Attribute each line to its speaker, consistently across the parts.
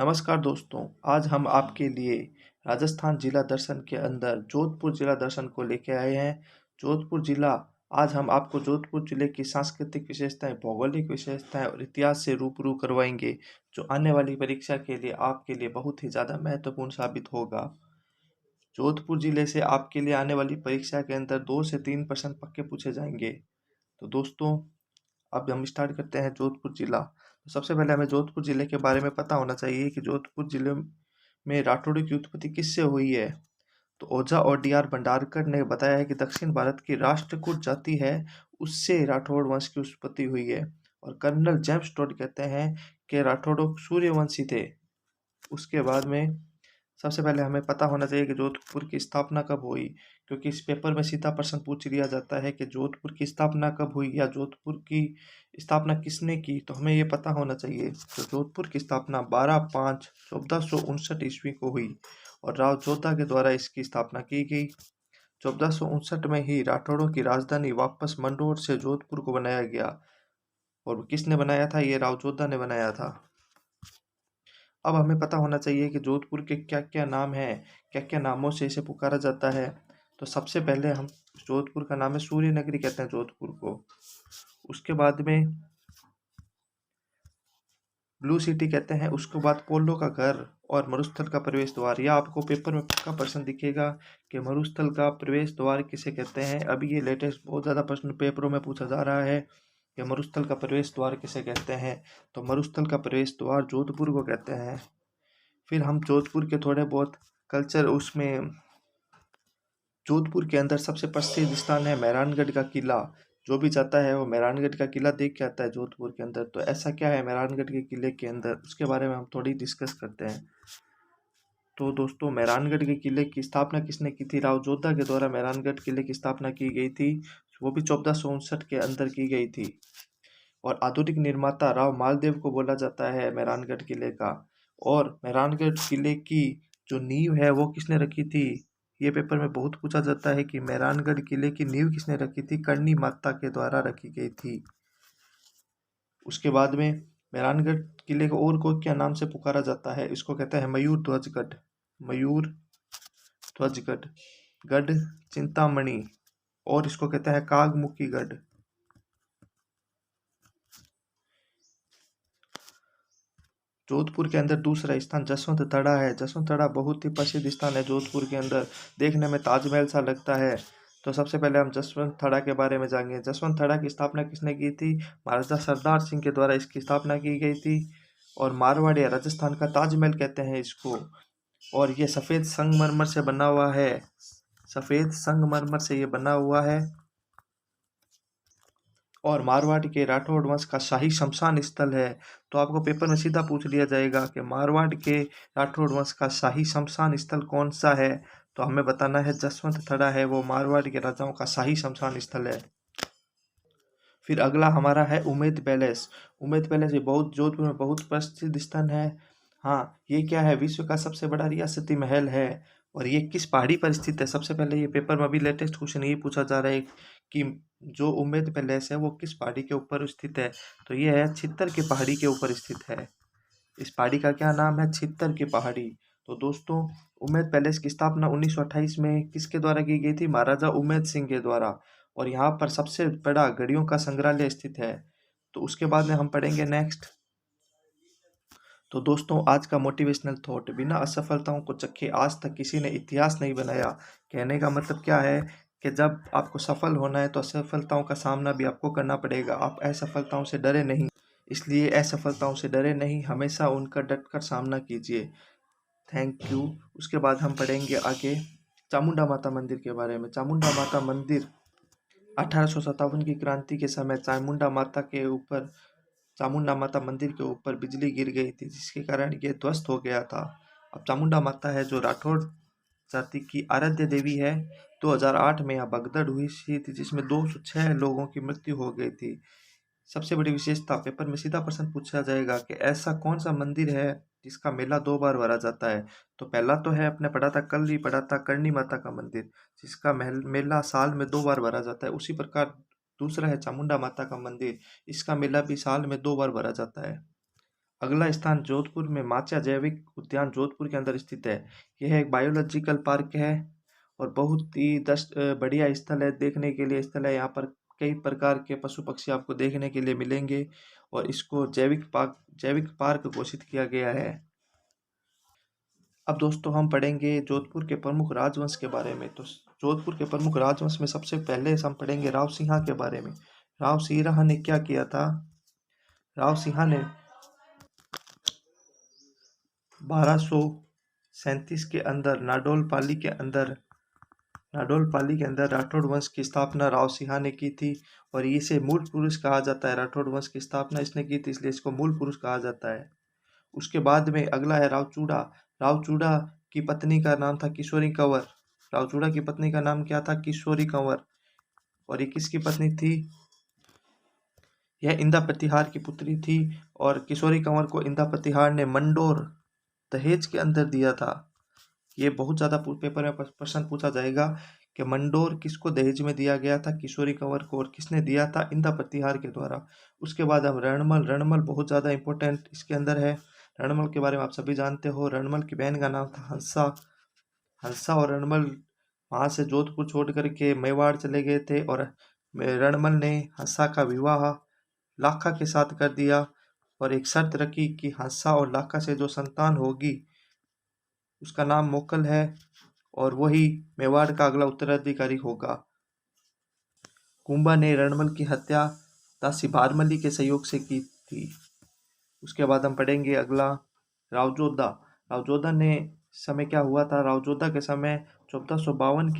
Speaker 1: नमस्कार दोस्तों, आज हम आपके लिए राजस्थान जिला दर्शन के अंदर जोधपुर जिला दर्शन को लेके आए हैं। जोधपुर जिला आज हम आपको जोधपुर जिले की सांस्कृतिक विशेषताएं, भौगोलिक विशेषताएं और इतिहास से रूबरू करवाएंगे, जो आने वाली परीक्षा के लिए आपके लिए बहुत ही ज़्यादा महत्वपूर्ण साबित होगा। जोधपुर जिले से आपके लिए आने वाली परीक्षा के अंदर 2 से 3 प्रश्न पक्के पूछे जाएंगे। तो दोस्तों, अब हम स्टार्ट करते हैं जोधपुर जिला। तो सबसे पहले हमें जोधपुर जिले के बारे में पता होना चाहिए कि जोधपुर जिले में राठौड़ों की उत्पत्ति किससे हुई है। तो ओझा और डी आर भंडारकर ने बताया है कि दक्षिण भारत की राष्ट्रकूट जाति है, उससे राठौड़ वंश की उत्पत्ति हुई है। और कर्नल जेम्स टोड कहते हैं कि राठौड़ सूर्यवंशी थे। उसके बाद में सबसे पहले हमें पता होना चाहिए कि जोधपुर की स्थापना कब हुई, क्योंकि इस पेपर में सीधा प्रश्न पूछ लिया जाता है कि जोधपुर की स्थापना कब हुई या जोधपुर की स्थापना किसने की। तो हमें ये पता होना चाहिए। तो जोधपुर की स्थापना 12/5/1459 ईस्वी को हुई और राव जोधा के द्वारा इसकी स्थापना की गई। 1459 में ही राठौड़ों की राजधानी वापस मंडोर से जोधपुर को बनाया गया। और किसने बनाया था? ये राव जोधा ने बनाया था। अब हमें पता होना चाहिए कि जोधपुर के क्या क्या नाम हैं, क्या क्या नामों से इसे पुकारा जाता है। तो सबसे पहले हम जोधपुर का नाम है सूर्य नगरी कहते हैं जोधपुर को। उसके बाद में ब्लू सिटी कहते हैं। उसके बाद पोलो का घर और मरुस्थल का प्रवेश द्वार। यह आपको पेपर में पक्का प्रश्न दिखेगा कि मरुस्थल का प्रवेश द्वार किसे कहते हैं। अभी ये लेटेस्ट बहुत ज़्यादा प्रश्न पेपरों में पूछा जा रहा है कि मरुस्थल का प्रवेश द्वार किसे कहते हैं। तो मरुस्थल का प्रवेश द्वार जोधपुर को कहते हैं। फिर हम जोधपुर के थोड़े बहुत कल्चर उसमें जोधपुर के अंदर सबसे प्रसिद्ध स्थान है मेहरानगढ़ का किला। जो भी जाता है वो मेहरानगढ़ का किला देख के आता है जोधपुर के अंदर। तो ऐसा क्या है मेहरानगढ़ के किले के अंदर, उसके बारे में हम थोड़ी डिस्कस करते हैं। तो दोस्तों, मेहरानगढ़ के किले की स्थापना किसने की थी? राव जोधा के द्वारा मेहरानगढ़ किले की स्थापना की गई थी। वो भी 1459 के अंदर की गई थी। और आधुनिक निर्माता राव मालदेव को बोला जाता है मेहरानगढ़ किले का। और मेहरानगढ़ किले की जो नींव है वो किसने रखी थी? ये पेपर में बहुत पूछा जाता है कि मेहरानगढ़ किले की नींव किसने रखी थी? करणी माता के द्वारा रखी गई थी। उसके बाद में मेहरानगढ़ किले को और को क्या नाम से पुकारा जाता है? इसको कहते हैं मयूर ध्वजगढ़। मयूर ध्वजगढ़, गढ़ चिंतामणि, और इसको कहते हैं कागमुखी गढ़। जोधपुर के अंदर दूसरा स्थान जसवंत थड़ा है। जसवंत थड़ा बहुत ही प्रसिद्ध स्थान है जोधपुर के अंदर। देखने में ताजमहल सा लगता है। तो सबसे पहले हम जसवंत थड़ा के बारे में जानेंगे। जसवंत थड़ा की स्थापना किसने की थी? महाराजा सरदार सिंह के द्वारा इसकी स्थापना की गई थी। और मारवाड़ या राजस्थान का ताजमहल कहते हैं इसको। और ये सफ़ेद संगमरमर से बना हुआ है। सफ़ेद संगमरमर से ये बना हुआ है। और मारवाड़ के राठौड़ वंश का शाही शमशान स्थल है। तो आपको पेपर में सीधा पूछ लिया जाएगा कि मारवाड़ के राठौड़ वंश का शाही शमशान स्थल कौन सा है। तो हमें बताना है जसवंत थड़ा है वो मारवाड़ के राजाओं का शाही शमशान स्थल है। फिर अगला हमारा है उमेद पैलेस। उमेद पैलेस ये बहुत जोधपुर में बहुत प्रसिद्ध स्थान है। हाँ, ये क्या है? विश्व का सबसे बड़ा रियासती महल है। और ये किस पहाड़ी पर स्थित है? सबसे पहले ये पेपर में अभी लेटेस्ट क्वेश्चन ये पूछा जा रहा है कि जो उमेद पैलेस है वो किस पहाड़ी के ऊपर स्थित है। तो ये है छित्तर की पहाड़ी के ऊपर स्थित है। इस पहाड़ी का क्या नाम है? छित्तर की पहाड़ी। तो दोस्तों, उमेद पैलेस की स्थापना 1928 में किसके द्वारा की गई थी? महाराजा उमेद सिंह के द्वारा। और यहाँ पर सबसे बड़ा घड़ियों का संग्रहालय स्थित है। तो उसके बाद में हम पढ़ेंगे नेक्स्ट। तो दोस्तों, आज का मोटिवेशनल थॉट, बिना असफलताओं को चखे आज तक किसी ने इतिहास नहीं बनाया। कहने का मतलब क्या है कि जब आपको सफल होना है तो असफलताओं का सामना भी आपको करना पड़ेगा। आप असफलताओं से डरे नहीं। इसलिए असफलताओं से डरे नहीं, हमेशा उनका डटकर सामना कीजिए। Thank you. उसके बाद हम पढ़ेंगे आगे चामुंडा माता मंदिर के बारे में। चामुंडा माता मंदिर 1857 की क्रांति के समय चामुंडा माता मंदिर के ऊपर बिजली गिर गई थी, जिसके कारण ये ध्वस्त हो गया था। अब चामुंडा माता है जो राठौड़ जाति की आराध्य देवी है। 2008 में यहाँ भगदड़ हुई थी जिसमें 206 लोगों की मृत्यु हो गई थी। सबसे बड़ी विशेषता, पेपर में सीधा प्रश्न पूछा जाएगा कि ऐसा कौन सा मंदिर है जिसका मेला 2 बार भरा जाता है। तो पहला तो है, अपने पढ़ा था कल ही पढ़ा था, करणी माता का मंदिर, जिसका मेला साल में 2 बार भरा जाता है। उसी प्रकार दूसरा है चामुंडा माता का मंदिर, इसका मेला भी साल में 2 बार भरा जाता है। अगला स्थान जोधपुर में माचा जैविक उद्यान जोधपुर के अंदर स्थित है। यह एक बायोलॉजिकल पार्क है और बहुत ही बढ़िया स्थल है, देखने के लिए स्थल है। यहाँ पर कई प्रकार के पशु पक्षी आपको देखने के लिए मिलेंगे और इसको जैविक पार्क घोषित किया गया है। अब दोस्तों हम पढ़ेंगे जोधपुर के प्रमुख राजवंश के बारे में। तो जोधपुर के प्रमुख राजवंश में सबसे पहले हम पढ़ेंगे राव सिंहा के बारे में। राव सिंहा ने क्या किया था? राव सिंहा ने 1237 के अंदर नाडोल पाली के अंदर राठौड़ वंश की स्थापना राव सिंहा ने की थी और इसे मूल पुरुष कहा जाता है। राठौड़ वंश की स्थापना इसने की थी, इसलिए इसको मूल पुरुष कहा जाता है। उसके बाद में अगला है रावचूड़ा। रावचूड़ा की पत्नी का नाम था किशोरी कंवर। रावचूड़ा की पत्नी का नाम क्या था? किशोरी कंवर। और ये किसकी पत्नी थी? यह इंदा प्रतिहार की पुत्री थी और किशोरी कंवर को इंदा प्रतिहार ने मंडोर दहेज के अंदर दिया था। ये बहुत ज़्यादा पेपर में प्रश्न पूछा जाएगा कि मंडोर किसको दहेज में दिया गया था? किशोरी कंवर को। और किसने दिया था? इंदा प्रतिहार के द्वारा। उसके बाद हम रणमल बहुत ज़्यादा इंपॉर्टेंट इसके अंदर है। रणमल के बारे में आप सभी जानते हो। रणमल की बहन का नाम था हंसा और रणमल वहाँ से जोधपुर छोड़ करके मेवाड़ चले गए थे और रणमल ने हंसा का विवाह लाखा के साथ कर दिया और एक शर्त रखी कि हंसा और लाखा से जो संतान होगी उसका नाम मोकल है और वही मेवाड़ का अगला उत्तराधिकारी होगा। कुंभा ने रणमल की हत्या दासी भारमली के सहयोग से की थी। उसके बाद हम पढ़ेंगे अगला रावजोधा। रावजोधा ने समय क्या हुआ था? रावजोधा के समय 1452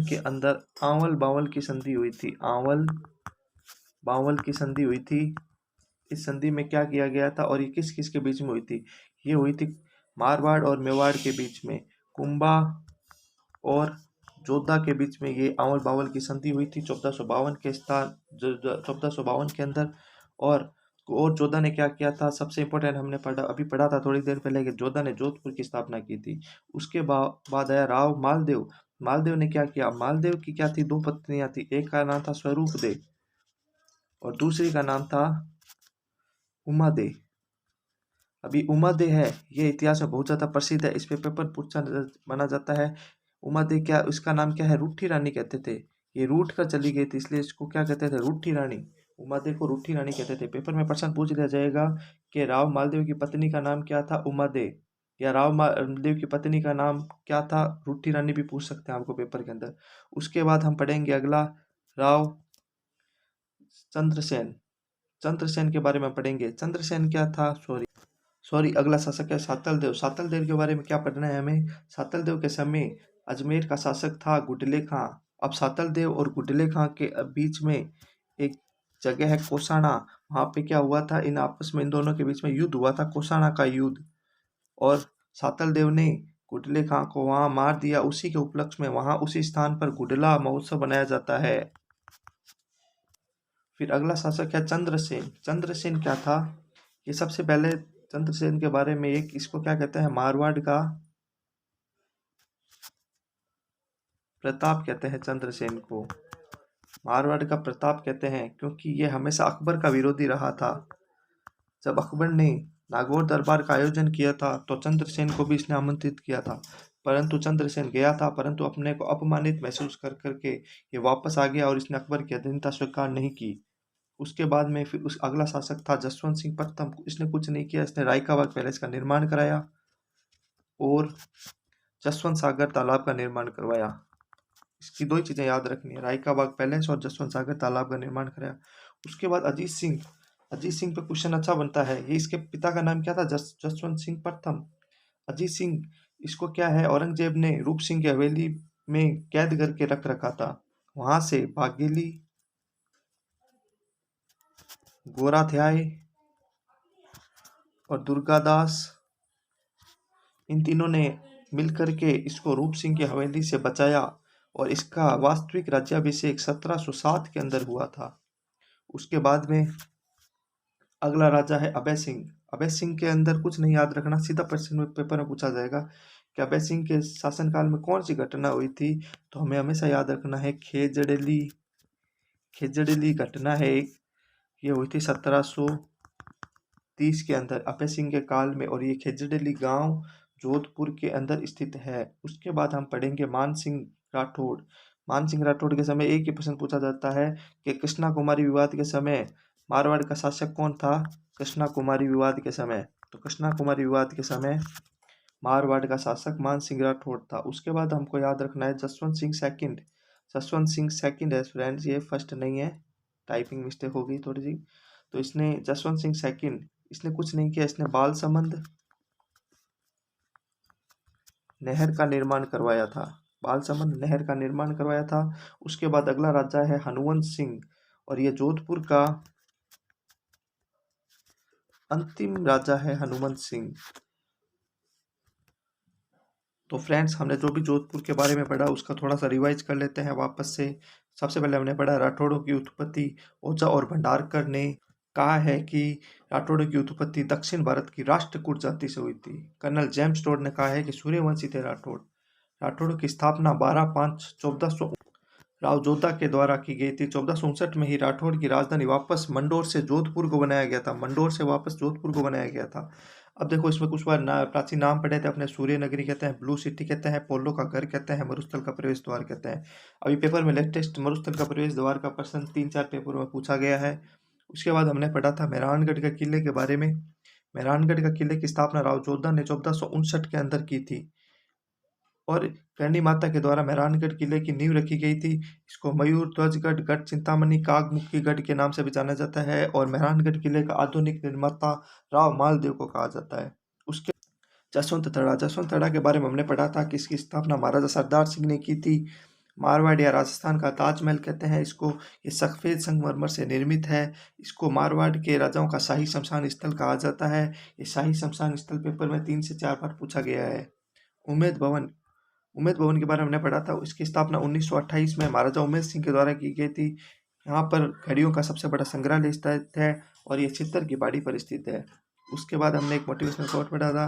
Speaker 1: के अंदर आंवल बावल की संधि हुई थी। आंवल बावल की संधि हुई थी। इस संधि में क्या किया गया था और ये किस किस के बीच में हुई थी? ये हुई थी मारवाड़ और मेवाड़ के बीच में। कुंभा और जोधा के बीच में ये आंवल बावल की संधि हुई थी 1452 के अंदर। और जोधा ने क्या किया था? सबसे इंपॉर्टेंट हमने पढ़ा था थोड़ी देर पहले कि जोधा ने जोधपुर की स्थापना की थी। उसके बाद आया राव मालदेव। मालदेव ने क्या किया? मालदेव की क्या थी? 2 पत्नियां थी। एक का नाम था स्वरूप दे और दूसरी का नाम था उमा दे। अभी उमा दे है, ये इतिहास में बहुत ज़्यादा प्रसिद्ध है, इस पे पेपर पूछा माना जाता है। उमा दे क्या, उसका नाम क्या है? रूठी रानी कहते थे। ये रूठ कर चली गई थी इसलिए इसको क्या कहते थे? रूठी रानी। उमा दे को रूठी रानी कहते थे। पेपर में प्रश्न पूछ लिया जाएगा कि राव मालदेव की पत्नी का नाम क्या था? उमा दे। या राव मालदेव की पत्नी का नाम क्या था? रूठी रानी भी पूछ सकते हैं आपको पेपर के अंदर। उसके बाद हम पढ़ेंगे अगला राव चंद्रसेन। चंद्रसेन के बारे में पढ़ेंगे। चंद्रसेन क्या था? सॉरी अगला शासक है सातलदेव। सातलदेव के बारे में क्या पढ़ना है हमें? सातलदेव के समय अजमेर का शासक था गुडले खां। अब सातलदेव और गुडले खां के बीच में एक जगह है कोसाना। वहाँ पे क्या हुआ था? इन आपस में इन दोनों के बीच में युद्ध हुआ था, कोसाना का युद्ध। और सातलदेव ने गुडले खां को वहाँ मार दिया। उसी के उपलक्ष्य में वहाँ उसी स्थान पर गुडला महोत्सव बनाया जाता है। फिर अगला शासक है चंद्रसेन। चंद्रसेन क्या था? ये सबसे पहले चंद्रसेन के बारे में एक इसको क्या कहते हैं? मारवाड़ का प्रताप कहते हैं। चंद्रसेन को मारवाड़ का प्रताप कहते हैं क्योंकि ये हमेशा अकबर का विरोधी रहा था। जब अकबर ने नागौर दरबार का आयोजन किया था तो चंद्रसेन को भी इसने आमंत्रित किया था, परंतु चंद्रसेन गया था, परंतु अपने को अपमानित महसूस कर करके ये वापस आ गया और इसने अकबर की अधीनता स्वीकार नहीं की। उसके बाद में फिर उस अगला शासक था जसवंत सिंह प्रथम। इसने कुछ नहीं किया, इसने रायका बाग पैलेस का निर्माण कराया और जसवंत सागर तालाब का निर्माण करवाया। इसकी 2 ही चीज़ें याद रखनी है, रायका बाग पैलेस और जसवंत सागर तालाब का निर्माण कराया। उसके बाद अजीत सिंह पे क्वेश्चन अच्छा बनता है। ये इसके पिता का नाम क्या था? जसवंत सिंह प्रथम। अजीत सिंह इसको क्या है, औरंगजेब ने रूप सिंह की हवेली में कैद करके रख रखा था। वहां से बाघेली, गोराथ्याय और दुर्गादास, इन तीनों ने मिलकर के इसको रूप सिंह की हवेली से बचाया और इसका वास्तविक राज्याभिषेक 1707 के अंदर हुआ था। उसके बाद में अगला राजा है अभय सिंह। अभय सिंह के अंदर कुछ नहीं याद रखना, सीधा प्रश्न पेपर में पूछा जाएगा कि अभय सिंह के शासनकाल में कौन सी घटना हुई थी। तो हमें हमेशा याद रखना है खेजड़ेली घटना है एक। ये हुई थी 1730 के अंदर अभय सिंह के काल में, और ये खेजड़ली गांव जोधपुर के अंदर स्थित है। उसके बाद हम पढ़ेंगे मान सिंह राठौड़। मान सिंह राठौड़ के समय एक ही प्रश्न पूछा जाता है कि कृष्णा कुमारी विवाद के समय मारवाड़ का शासक कौन था। कृष्णा कुमारी विवाद के समय, तो कृष्णा कुमारी विवाद के समय मारवाड़ का शासक मान सिंह राठौड़ था। उसके बाद हमको याद रखना है जसवंत सिंह सेकंड। जसवंत सिंह सेकंड है फ्रेंड्स, ये फर्स्ट नहीं है, टाइपिंग मिस्टेक हो गई थोड़ी सी। तो इसने जसवंत सिंह सेकंड, इसने कुछ नहीं किया, इसने बाल संबंध नहर का निर्माण करवाया था। बाल संबंध नहर का निर्माण करवाया था। उसके बाद अगला राजा है हनुवंत सिंह, और ये जोधपुर का अंतिम राजा है हनुमंत सिंह। तो फ्रेंड्स, हमने जो भी जोधपुर के बारे में पढ़ा उसका थोड़ा सा रिवाइज कर लेते हैं वापस से। सबसे पहले हमने पढ़ा राठौड़ों की उत्पत्ति। ओझा और भंडारकर ने कहा है कि राठौड़ों की उत्पत्ति दक्षिण भारत की राष्ट्रकूट जाति से हुई थी। कर्नल जेम्स टोड ने कहा है कि सूर्यवंशी थे राठौड़। राठौड़ों की स्थापना 12/5/1400 राव जोधा के द्वारा की गई थी। 1459 में ही राठौड़ की राजधानी वापस मंडोर से जोधपुर को बनाया गया था। मंडोर से वापस जोधपुर को बनाया गया था। अब देखो, इसमें कुछ बार प्राचीन नाम पढ़े थे अपने। सूर्य नगरी कहते हैं, ब्लू सिटी कहते हैं, पोलो का घर कहते हैं, मरुस्थल का प्रवेश द्वार कहते हैं। अभी पेपर में लेटेस्ट मरुस्थल का प्रवेश द्वार का प्रश्न 3-4 पेपर में पूछा गया है। उसके बाद हमने पढ़ा था मेहरानगढ़ के किले के बारे में। मेहरानगढ़ का किले की स्थापना राव जोधा ने 1459 के अंदर की थी, और करणी माता के द्वारा मेहरानगढ़ किले की नींव रखी गई थी। इसको मयूर ध्वजगढ़, गढ़ चिंतामणि, कागमुखी गढ़ के नाम से भी जाना जाता है, और मेहरानगढ़ किले का आधुनिक निर्माता राव मालदेव को कहा जाता है। उसके जसवंत तड़ा के बारे में हमने पढ़ा था कि इसकी स्थापना महाराजा सरदार सिंह ने की थी। मारवाड़ या राजस्थान का ताजमहल कहते हैं इसको। ये सफेद संगमरमर से निर्मित है। इसको मारवाड़ के राजाओं का शाही शमशान स्थल कहा जाता है। ये शाही शमशान स्थल पेपर में 3 से 4 बार पूछा गया है। उमेद भवन, उमेद भवन के बारे में हमने पढ़ा था। इसकी स्थापना 1928 में महाराजा उमेद सिंह के द्वारा की गई थी। यहाँ पर घड़ियों का सबसे बड़ा संग्रहालय स्थित है, और ये चित्तर की बाड़ी पर स्थित है। उसके बाद हमने एक मोटिवेशनल कोट पढ़ा था।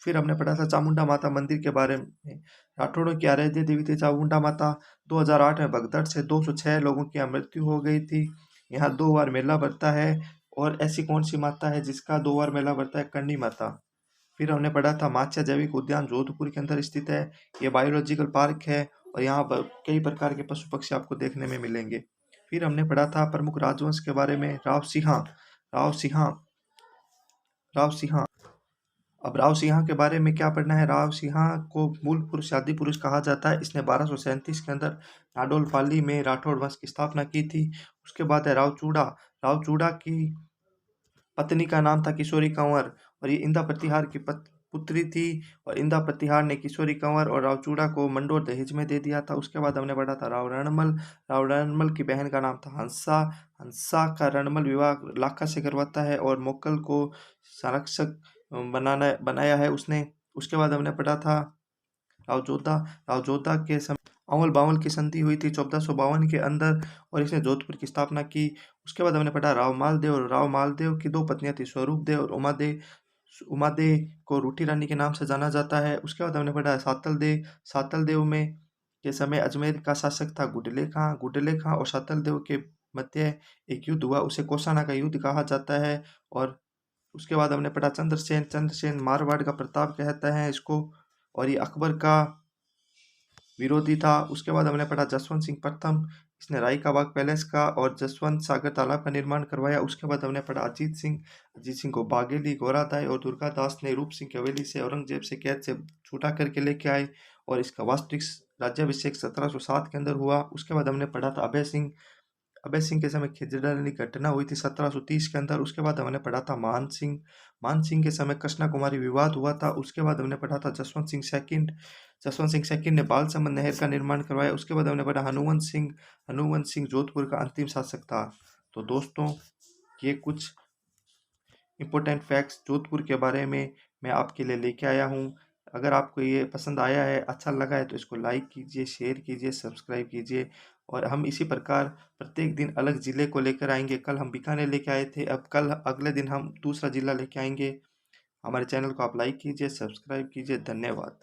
Speaker 1: फिर हमने पढ़ा था चामुंडा माता मंदिर के बारे में। राठौड़ों की आराध्य देवी थी चामुंडा माता। 2008 में भगदड़ से 206 लोगों की मृत्यु हो गई थी। यहाँ 2 बार मेला भरता है, और ऐसी कौन सी माता है जिसका 2 बार मेला भरता है? करणी माता। फिर हमने पढ़ा था माच्या जैविक उद्यान जोधपुर के अंदर स्थित है। ये बायोलॉजिकल पार्क है, और यहाँ पर कई प्रकार के पशु पक्षी आपको देखने में मिलेंगे। फिर हमने पढ़ा था प्रमुख राजवंश के बारे में। राव सिंहा, राव सिंहा, राव सिंहा। अब राव सिंहा के बारे में क्या पढ़ना है? राव सिंहा को मूल पुरुष, आदि पुरुष कहा जाता है। इसने 1237 के अंदर नाडोल पाली में राठौड़ वंश की स्थापना की थी। उसके बाद है राव चूड़ा। राव चूड़ा की पत्नी का नाम था किशोरी कंवर, और ये इंदा प्रतिहार की पुत्री थी, और इंदा प्रतिहार ने किशोरी कंवर और राव चूड़ा को मंडोर दहेज में दे दिया था। उसके बाद हमने पढ़ा था राव रणमल। राव रणमल की बहन का नाम था हंसा। हंसा का रणमल विवाह लाखा से करवाता है, और मोक्कल को संरक्षक बनाया है उसने। उसके बाद हमने पढ़ा था राव जोधा। राव जोधा के समय अवल बावल की संधि हुई थी 1452 के अंदर, और इसने जोधपुर की स्थापना की। उसके बाद हमने पढ़ा राव मालदेव। और राव मालदेव की 2 पत्नियां थी, स्वरूप देव और उमादेव। उमादेव को रूठी रानी के नाम से जाना जाता है। उसके बाद हमने पढ़ा सातल देव। सातल देव में के समय अजमेर का शासक था गुडले खां। गुडले खां और सातल देव के मध्य एक युद्ध हुआ, उसे कोसाना का युद्ध कहा जाता है। और उसके बाद हमने पढ़ा चंद्रसेन। चंद्रसेन मारवाड़ का प्रताप कहता है इसको, और ये अकबर का विरोधी था। उसके बाद हमने पढ़ा जसवंत सिंह प्रथम। इसने राई का बाग पैलेस का और जसवंत सागर तालाब का निर्माण करवाया। उसके बाद हमने पढ़ा अजीत सिंह। अजीत सिंह को बाघेली, गोरादाई और दुर्गादास ने रूप सिंह की हवेली से औरंगजेब से कैद से छूटा करके लेके आए, और इसका वास्तविक राज्याभिषेक 1707 के अंदर हुआ। उसके बाद हमने पढ़ा था अभय सिंह। अभय सिंह के समय खिजड़ाली घटना हुई थी 1730 के अंदर। उसके बाद हमने पढ़ा था मान सिंह। मान सिंह के समय कृष्णा कुमारी विवाद हुआ था। उसके बाद हमने पढ़ा था जसवंत सिंह सेकंड। जसवंत सिंह सेकंड ने बाल संबंध नहर का निर्माण करवाया। उसके बाद हमने पढ़ा हनुवंत सिंह। हनुवंत सिंह जोधपुर का अंतिम शासक था। तो दोस्तों, ये कुछ इम्पोर्टेंट फैक्ट्स जोधपुर के बारे में मैं आपके लिए लेके आया हूँ। अगर आपको ये पसंद आया है, अच्छा लगा है, तो इसको लाइक कीजिए, शेयर कीजिए, सब्सक्राइब कीजिए। और हम इसी प्रकार प्रत्येक दिन अलग ज़िले को लेकर आएंगे। कल हम बीकानेर लेके आए थे, अब कल अगले दिन हम दूसरा ज़िला लेके आएंगे। हमारे चैनल को आप लाइक कीजिए, सब्सक्राइब कीजिए। धन्यवाद।